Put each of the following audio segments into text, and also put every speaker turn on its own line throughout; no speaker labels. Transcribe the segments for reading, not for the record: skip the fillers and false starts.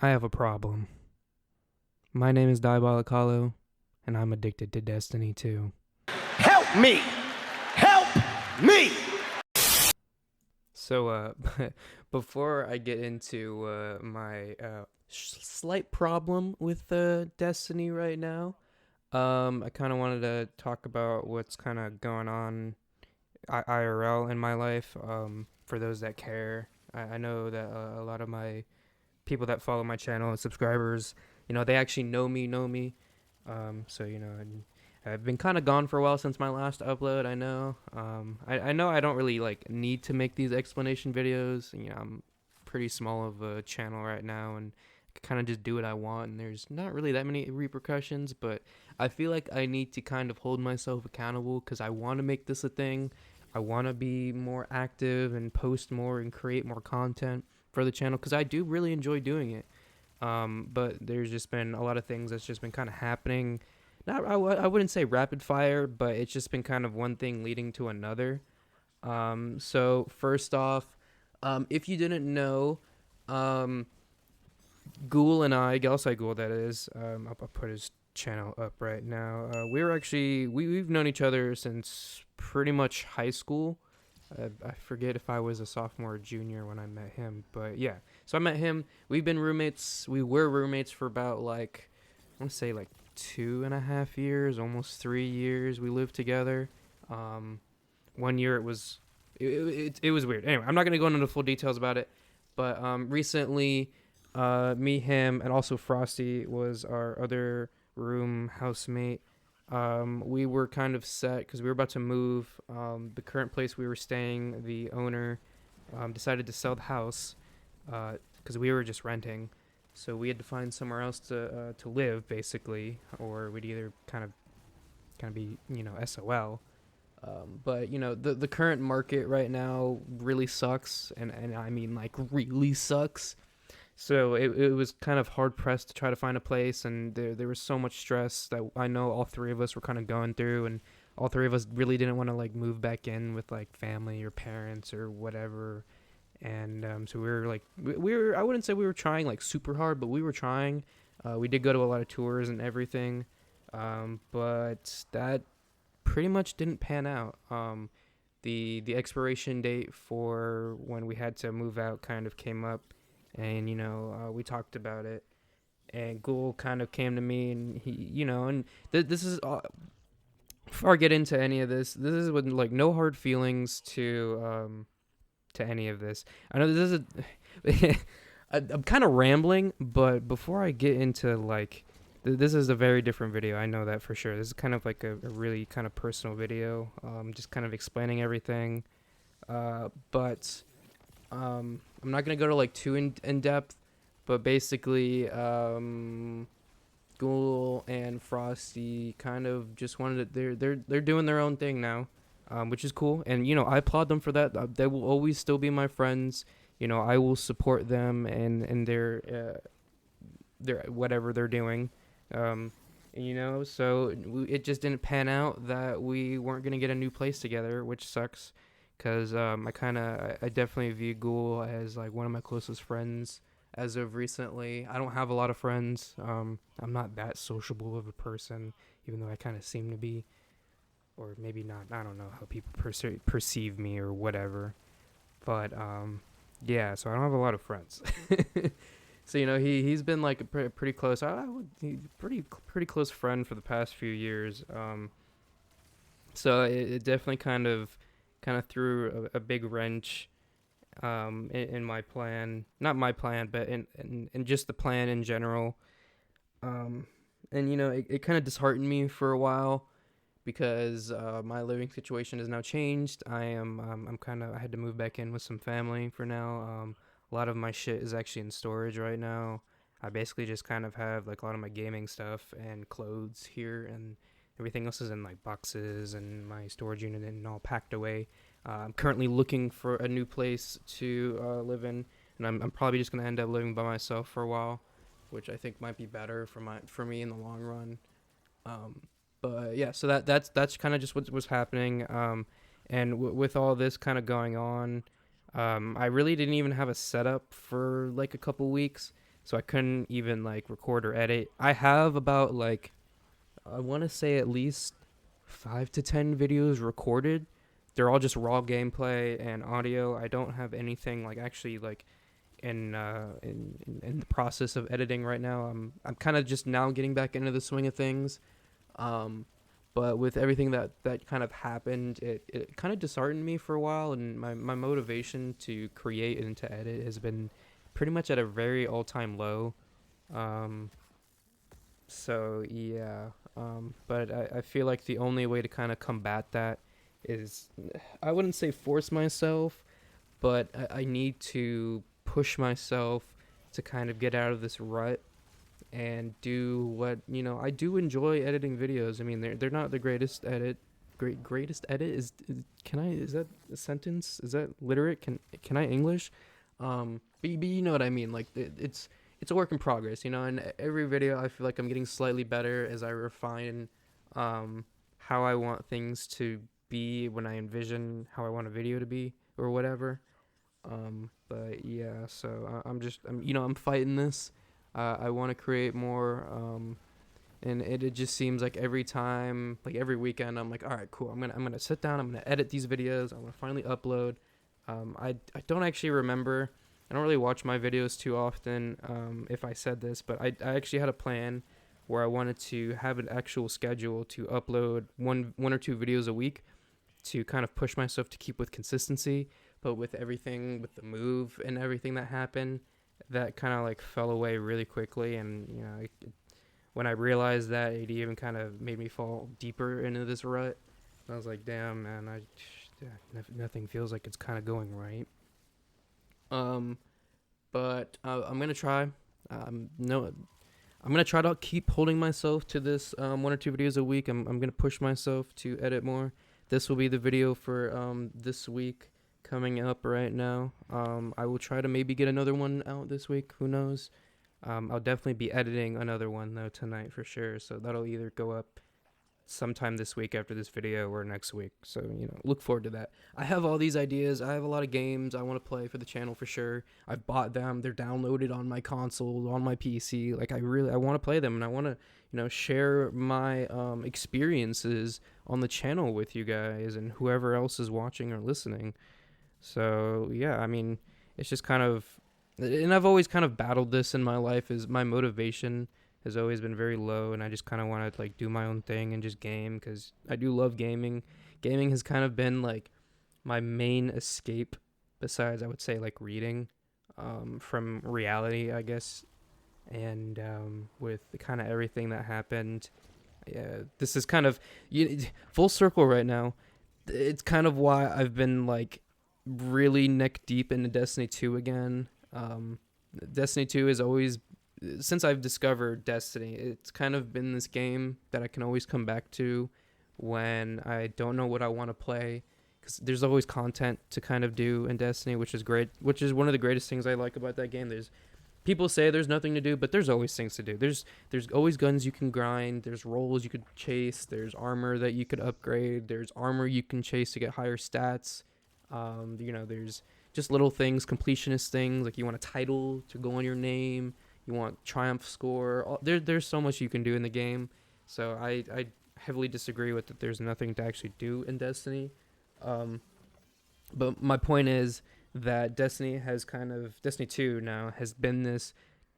I have a problem. My name is Diabolicalo, and I'm addicted to Destiny 2.
Help me! Help me!
So, before I get into my slight problem with Destiny right now, I kind of wanted to talk about what's kind of going on IRL in my life. For those that care, I know that a lot of my people that follow my channel and subscribers, they actually know me. And I've been kind of gone for a while since my last upload. I know. I know I don't really like need to make these explanation videos. I'm pretty small of a channel right now, and kind of just do what I want. And there's not really that many repercussions, but I feel like I need to kind of hold myself accountable because I want to make this a thing. I want to be more active and post more and create more content for the channel because I do really enjoy doing it. But there's just been a lot of things that's just been kind of happening. I wouldn't say rapid fire, but it's just been kind of one thing leading to another. So first off, if you didn't know, um, Ghoul and I, Galsai Ghoul that is, I'll put his channel up right now. We've known each other since pretty much high school. I forget if I was a sophomore or junior when I met him, but yeah. So I met him. We've been roommates. We were roommates for about like, I want to say like 2.5 years, almost 3 years. We lived together. One year it was weird. Anyway, I'm not gonna go into the full details about it, but recently, me, him, and also Frosty was our other room housemate. We were kind of set because we were about to move. The current place we were staying, the owner decided to sell the house because we were just renting. So we had to find somewhere else to live, basically, or we'd either kind of be SOL. But the current market right now really sucks, and I mean like really sucks. So it was kind of hard pressed to try to find a place, and there was so much stress that I know all three of us were kind of going through, and all three of us really didn't want to like move back in with like family or parents or whatever. And so we were like we were I wouldn't say we were trying like super hard, but we were trying. We did go to a lot of tours and everything, but that pretty much didn't pan out. The expiration date for when we had to move out kind of came up, and we talked about it, and Ghoul kind of came to me, and this is before I get into any of this is with like no hard feelings to any of this. I know this is I'm kind of rambling, but before I get into like this is a very different video. I know that for sure. This is kind of like a really kind of personal video, just kind of explaining everything. But I'm not gonna go to like too in depth, but basically, Ghoul and Frosty kind of just wanted to, they're doing their own thing now, which is cool, and I applaud them for that. They will always still be my friends. I will support them and their whatever they're doing. It just didn't pan out that we weren't gonna get a new place together, which sucks. Cause I definitely view Ghoul as like one of my closest friends as of recently. I don't have a lot of friends. I'm not that sociable of a person, even though I kind of seem to be, or maybe not. I don't know how people perceive me or whatever. But yeah. So I don't have a lot of friends. So he's been like a pretty close. Pretty close friend for the past few years. So it definitely kind of threw a big wrench in my plan. Not my plan, but in just the plan in general. It kind of disheartened me for a while because my living situation has now changed. I had to move back in with some family for now. A lot of my shit is actually in storage right now. I basically just kind of have like a lot of my gaming stuff and clothes here, and everything else is in like boxes and my storage unit and all packed away. I'm currently looking for a new place to live in, and I'm probably just gonna end up living by myself for a while, which I think might be better for me in the long run. But yeah, so that's kind of just what was happening. And with all this kind of going on, I really didn't even have a setup for like a couple weeks. so I couldn't even like record or edit. I have about like, I want to say at least 5 to 10 videos recorded. They're all just raw gameplay and audio. I don't have anything like actually like in the process of editing right now. I'm kind of just now getting back into the swing of things. Um, but with everything that kind of happened, it kind of disheartened me for a while, and my motivation to create and to edit has been pretty much at a very all-time low. Um, so yeah, but I feel like the only way to kind of combat that is, I wouldn't say force myself, but I need to push myself to kind of get out of this rut and do what, I do enjoy editing videos. I mean, they're not the greatest edit. Greatest edit is that a sentence? Is that literate? Can I English? But you know what I mean. Like it's a work in progress, and every video I feel like I'm getting slightly better as I refine how I want things to be when I envision how I want a video to be or whatever. But yeah, so I'm fighting this. I want to create more, and it just seems like every time, like every weekend, I'm like, all right, cool. I'm gonna sit down. I'm gonna edit these videos. I'm gonna finally upload. I don't actually remember. I don't really watch my videos too often. If I said this, but I actually had a plan where I wanted to have an actual schedule to upload one or two videos a week to kind of push myself to keep with consistency. But with everything, with the move and everything that happened, that kind of like fell away really quickly. And when I realized that, it even kind of made me fall deeper into this rut. I was like, damn, man, nothing feels like it's kind of going right. But I'm gonna try. No, I'm gonna try to keep holding myself to this 1 or 2 videos a week. I'm gonna push myself to edit more. This will be the video for this week coming up right now. I will try to maybe get another one out this week. Who knows? I'll definitely be editing another one though tonight for sure. So that'll either go up sometime this week after this video or next week. So, look forward to that. I have all these ideas. I have a lot of games I want to play for the channel for sure. I've bought them. They're downloaded on my console, on my PC. Like I want to play them, and I want to, share my experiences on the channel with you guys and whoever else is watching or listening. So, yeah, I mean, it's just kind of, and I've always kind of battled this in my life, is my motivation has always been very low, and I just kind of want to like do my own thing and just game, because I do love gaming. Gaming has kind of been like my main escape, besides I would say like reading, from reality, I guess. And with kind of everything that happened, yeah, this is kind of full circle right now. It's kind of why I've been like really neck deep into Destiny 2 again. Destiny 2 is always, since I've discovered Destiny, it's kind of been this game that I can always come back to when I don't know what I want to play, because there's always content to kind of do in Destiny, which is great, which is one of the greatest things I like about that game. There's people say there's nothing to do, but there's always things to do. There's always guns you can grind, there's roles you could chase, there's armor that you could upgrade, there's armor you can chase to get higher stats. There's just little things, completionist things, like you want a title to go on your name, you want triumph score. There's so much you can do in the game. So I heavily disagree with that there's nothing to actually do in Destiny. But my point is that Destiny 2 now has been this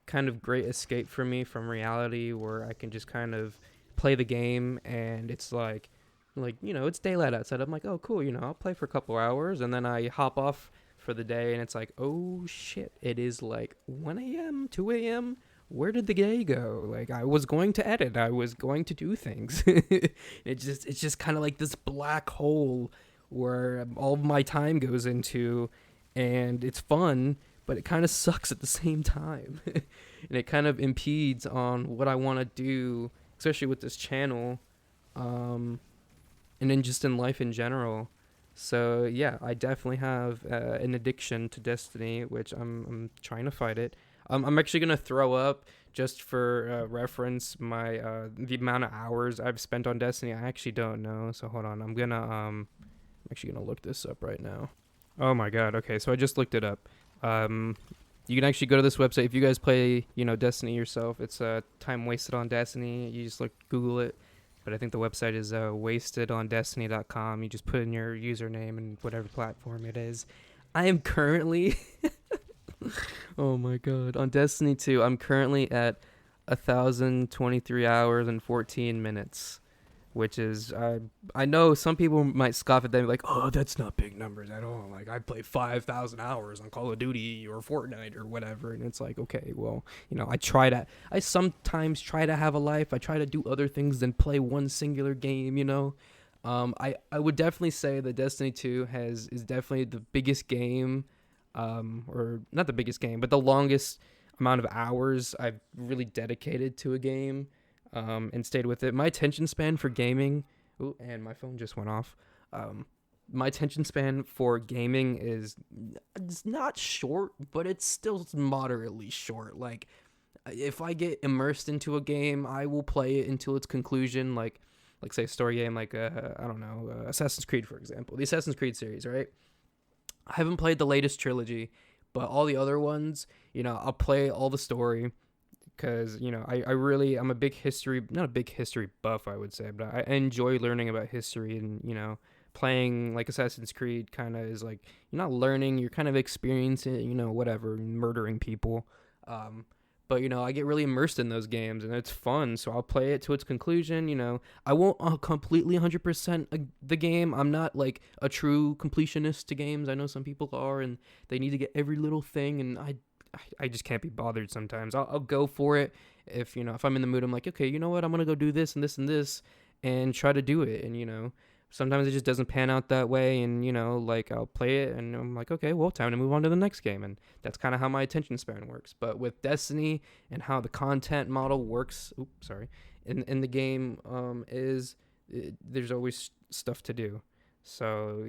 kind of great escape for me from reality, where I can just kind of play the game, and it's like it's daylight outside. I'm like, oh cool, I'll play for a couple hours, and then I hop off for the day, and it's like, oh shit, it is like 1 a.m., 2 a.m. Where did the day go? Like, I was going to edit, I was going to do things. It's just kind of like this black hole where all of my time goes into, and it's fun, but it kind of sucks at the same time. And it kind of impedes on what I want to do, especially with this channel, and then just in life in general. So yeah, I definitely have an addiction to Destiny, which I'm trying to fight it. I'm actually gonna throw up, just for reference, my the amount of hours I've spent on Destiny. I actually don't know, so hold on. I'm actually gonna look this up right now. Oh my god. Okay, so I just looked it up. You can actually go to this website if you guys play, Destiny yourself. It's time wasted on Destiny. You just Google it. But I think the website is wastedondestiny.com. You just put in your username and whatever platform it is. I am currently, oh my god, on Destiny 2. I'm currently at 1,023 hours and 14 minutes. Which is, I know some people might scoff at them, like, oh, that's not big numbers at all. Like, I play 5,000 hours on Call of Duty or Fortnite or whatever. And it's like, okay, well, I sometimes try to have a life. I try to do other things than play one singular game. I would definitely say that Destiny 2 is definitely the biggest game, or not the biggest game, but the longest amount of hours I've really dedicated to a game. And stayed with it. My attention span for gaming, ooh, and my phone just went off. My attention span for gaming it's not short, but it's still moderately short. Like, if I get immersed into a game, I will play it until its conclusion. Like say a story game, like I don't know, Assassin's Creed, for example, the Assassin's Creed series, right? I haven't played the latest trilogy, but all the other ones, I'll play all the story. Because, I'm a big not a big history buff, I would say, but I enjoy learning about history and, playing like Assassin's Creed kind of is like, you're not learning, you're kind of experiencing, whatever, murdering people. But, I get really immersed in those games and it's fun. So I'll play it to its conclusion, I won't completely 100% the game. I'm not like a true completionist to games. I know some people are and they need to get every little thing, and I just can't be bothered sometimes. I'll go for it if I'm in the mood. I'm like, okay, you know what? I'm gonna go do this and this and this, and try to do it. And sometimes it just doesn't pan out that way. And I'll play it, and I'm like, okay, well, time to move on to the next game. And that's kind of how my attention span works. But with Destiny and how the content model works, in the game, there's always stuff to do. So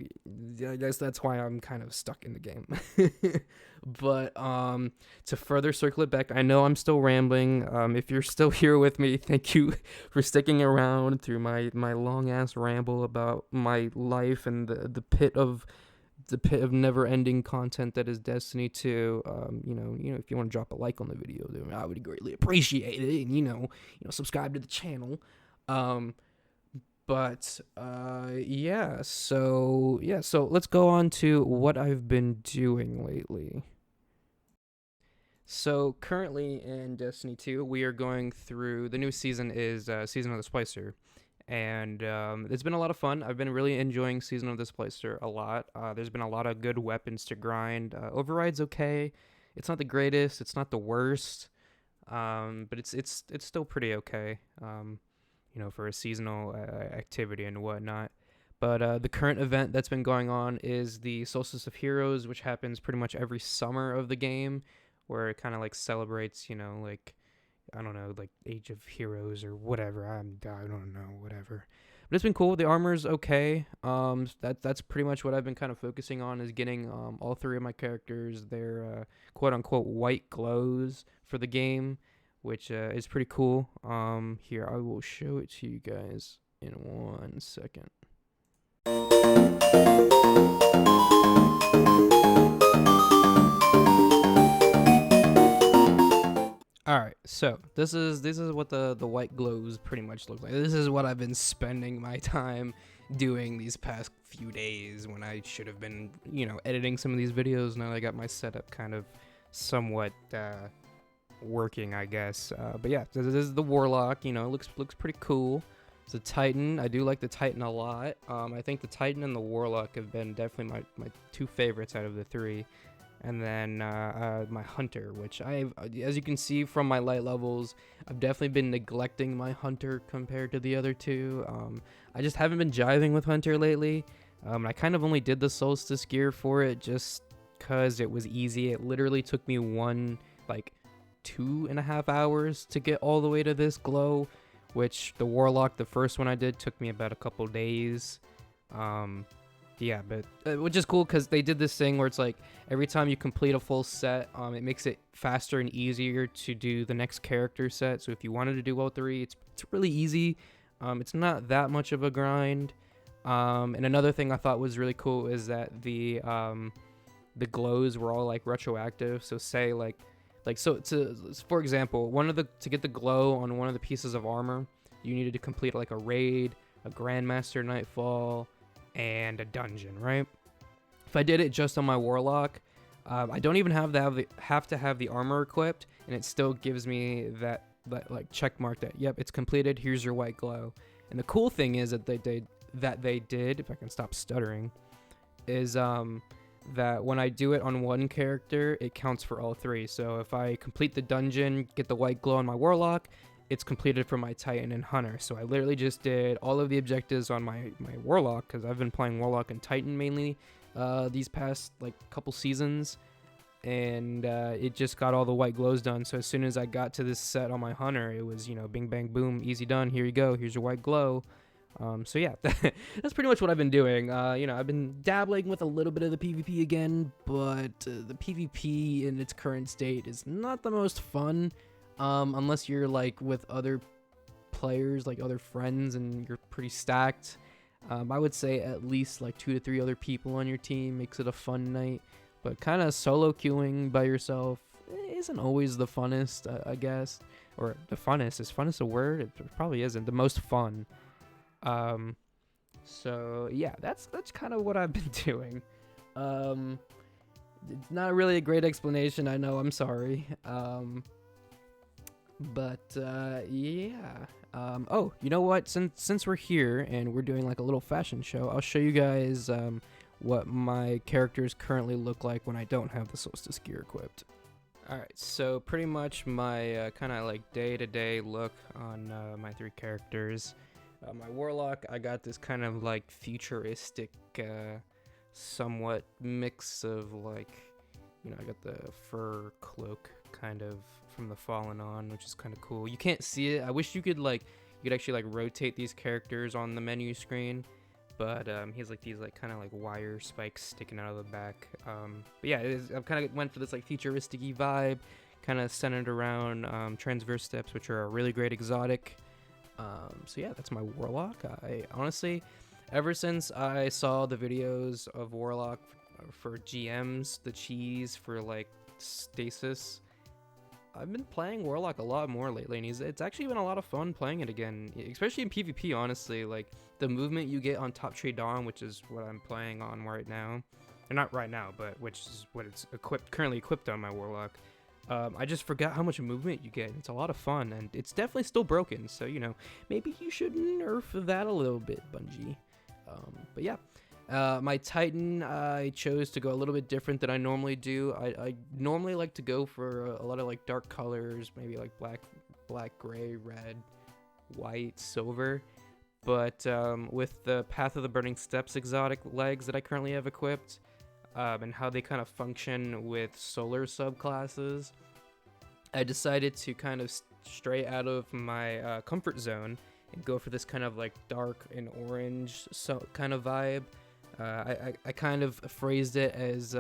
I guess that's why I'm kind of stuck in the game. But to further circle it back, I know I'm still rambling. If you're still here with me, thank you for sticking around through my long ass ramble about my life and the pit of never-ending content that is Destiny 2. If you want to drop a like on the video, then I would greatly appreciate it. And subscribe to the channel. But so let's go on to what I've been doing lately. So currently in Destiny 2, we are going through, the new season is Season of the Splicer. And it's been a lot of fun. I've been really enjoying Season of the Splicer a lot. There's been a lot of good weapons to grind. Override's okay. It's not the greatest. It's not the worst. But it's still pretty okay. For a seasonal activity and whatnot. But the current event that's been going on is the Solstice of Heroes, which happens pretty much every summer of the game, where it kind of like celebrates, I don't know, like Age of Heroes or whatever. I don't know, whatever. But it's been cool. The armor's okay. That's pretty much what I've been kind of focusing on, is getting all three of my characters their quote unquote white glows for the game, which is pretty cool. Here, I will show it to you guys in 1 second. All right, so this is what the white glows pretty much look like. This is what I've been spending my time doing these past few days when I should have been, editing some of these videos. Now I got my setup kind of somewhat working, I guess. But yeah, this is the Warlock. Looks pretty cool. It's a Titan. I do like the Titan a lot. I think the Titan and the Warlock have been definitely my two favorites out of the three. And then my Hunter, which as you can see from my light levels, I've definitely been neglecting my Hunter compared to the other two. I just haven't been jiving with Hunter lately. I kind of only did the Solstice gear for it just because it was easy. It literally took me 2.5 hours to get all the way to this glow, which the Warlock, the first one I did, took me about a couple days. Yeah, but which is cool because they did this thing where it's like every time you complete a full set, it makes it faster and easier to do the next character set. So if you wanted to do all three, it's really easy. It's not that much of a grind. And another thing I thought was really cool is that the the glows were all like retroactive. So say like so to for example, to get the glow on one of the pieces of armor, you needed to complete like a raid, a Grandmaster Nightfall, and a dungeon, right? If I did it just on my Warlock, I don't even have to have the armor equipped, and it still gives me that like check mark that yep, it's completed. Here's your white glow. And the cool thing is that they did, if I can stop stuttering, is that when I do it on one character, it counts for all three. So if I complete the dungeon, get the white glow on my Warlock, it's completed for my Titan and Hunter. So I literally just did all of the objectives on my Warlock, because I've been playing Warlock and Titan mainly these past like couple seasons, and it just got all the white glows done. So as soon as I got to this set on my Hunter, it was, you know, bing bang boom, easy done, here you go, here's your white glow. So yeah, that's pretty much what I've been doing. You know, I've been dabbling with a little bit of the PvP again, but the PvP in its current state is not the most fun, unless you're like with other players, like other friends, and you're pretty stacked. I would say at least like 2 to 3 other people on your team makes it a fun night, but kind of solo queuing by yourself isn't always the funnest, I guess. Or the funnest. Is funnest a word? It probably isn't. The most fun. So yeah, that's kind of what I've been doing. It's not really a great explanation, I know, I'm sorry. But yeah. Oh, you know what? Since we're here and we're doing like a little fashion show, I'll show you guys what my characters currently look like when I don't have the Solstice gear equipped. Alright, so pretty much my kind of like day-to-day look on my 3 characters. My Warlock, I got this kind of like futuristic, somewhat mix of like, you know, I got the fur cloak kind of from the Fallen on, which is kind of cool. You can't see it. I wish you could actually like rotate these characters on the menu screen, but he has like these like kind of like wire spikes sticking out of the back. But yeah, I kind of went for this like futuristic-y vibe, kind of centered around transverse steps, which are a really great exotic. So yeah, that's my Warlock. I honestly, ever since I saw the videos of Warlock for GMs, the cheese for like stasis, I've been playing Warlock a lot more lately, and it's actually been a lot of fun playing it again, especially in PvP, honestly. Like, the movement you get on Top Tree Dawn, which is what I'm playing on right now, or not right now, but which is what it's currently equipped on my Warlock. I just forgot how much movement you get. It's a lot of fun, and it's definitely still broken, so, you know, maybe you should nerf that a little bit, Bungie. But yeah. My Titan, I chose to go a little bit different than I normally do. I normally like to go for a lot of like dark colors, maybe like black, gray, red, white, silver. But with the Path of the Burning Steps exotic legs that I currently have equipped, and how they kind of function with solar subclasses, I decided to kind of stray out of my comfort zone and go for this kind of like dark and orange kind of vibe. I kind of phrased it as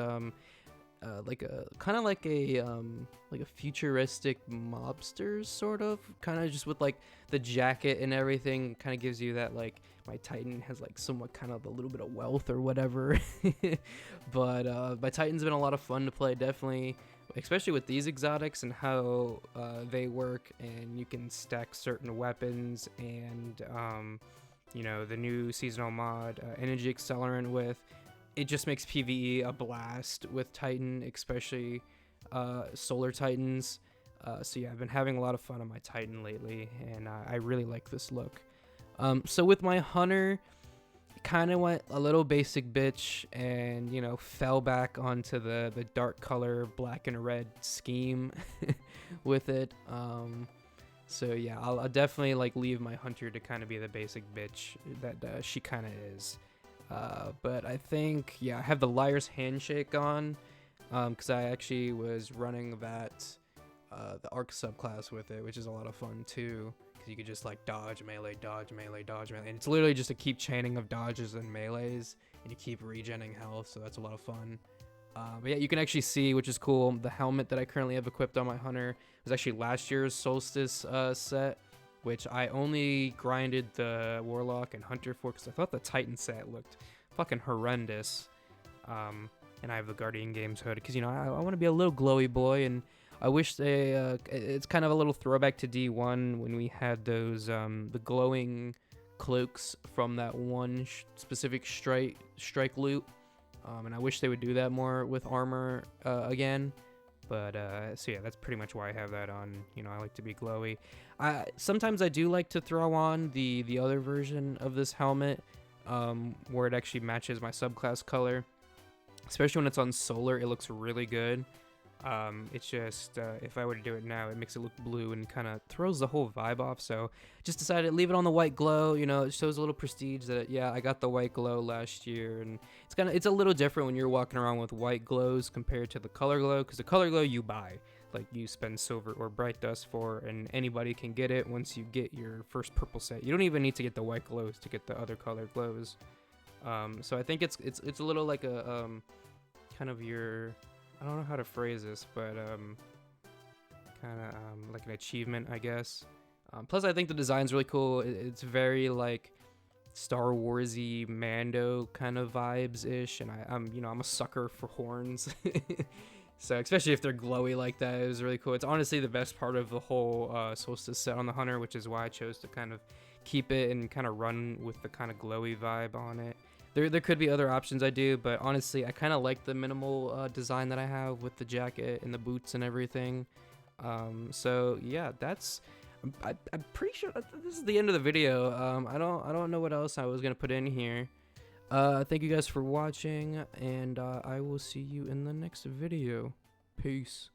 like a kind of like a futuristic mobsters, sort of, kind of just with like the jacket and everything. Kind of gives you that like my Titan has like somewhat kind of a little bit of wealth or whatever. But my Titan's been a lot of fun to play, definitely, especially with these exotics and how they work, and you can stack certain weapons, and you know, the new seasonal mod, Energy Accelerant with, it just makes PvE a blast with Titan, especially Solar Titans. So yeah, I've been having a lot of fun on my Titan lately, and I really like this look. So with my Hunter, kind of went a little basic bitch, and, you know, fell back onto the dark color black and red scheme with it. So yeah, I'll definitely like leave my Hunter to kind of be the basic bitch that she kind of is. But I think, yeah, I have the Liar's Handshake on, because I actually was running that the Arc subclass with it, which is a lot of fun too, because you could just like dodge, melee, dodge, melee, dodge, melee, and it's literally just a keep chaining of dodges and melees, and you keep regenning health, so that's a lot of fun. But yeah, you can actually see, which is cool, the helmet that I currently have equipped on my Hunter was actually last year's Solstice set, which I only grinded the Warlock and Hunter for because I thought the Titan set looked fucking horrendous. and I have the Guardian Games hood because I want to be a little glowy boy, and I wish they. It's kind of a little throwback to D1 when we had those the glowing cloaks from that one specific strike loot, and I wish they would do that more with armor again. But so yeah, that's pretty much why I have that on. I like to be glowy. Sometimes I do like to throw on the other version of this helmet, where it actually matches my subclass color. Especially when it's on solar, it looks really good. It's just if I were to do it now, it makes it look blue and kind of throws the whole vibe off. So just decided to leave it on the white glow. It shows a little prestige that I got the white glow last year, and it's a little different when you're walking around with white glows compared to the color glow, because the color glow you buy, like you spend silver or bright dust for, and anybody can get it once you get your first purple set. You don't even need to get the white glows to get the other color glows. So I think it's a little like a kind of your, I don't know how to phrase this, but kind of like an achievement, I guess. Plus, I think the design's really cool. It's very like Star Warsy Mando kind of vibes ish, and I'm a sucker for horns. So especially if they're glowy like that, it was really cool. It's honestly the best part of the whole Solstice set on the Hunter, which is why I chose to kind of keep it and kind of run with the kind of glowy vibe on it. There could be other options I do, but honestly, I kind of like the minimal design that I have with the jacket and the boots and everything. So yeah, I'm pretty sure this is the end of the video. I don't know what else I was gonna put in here. Thank you guys for watching, and I will see you in the next video. Peace.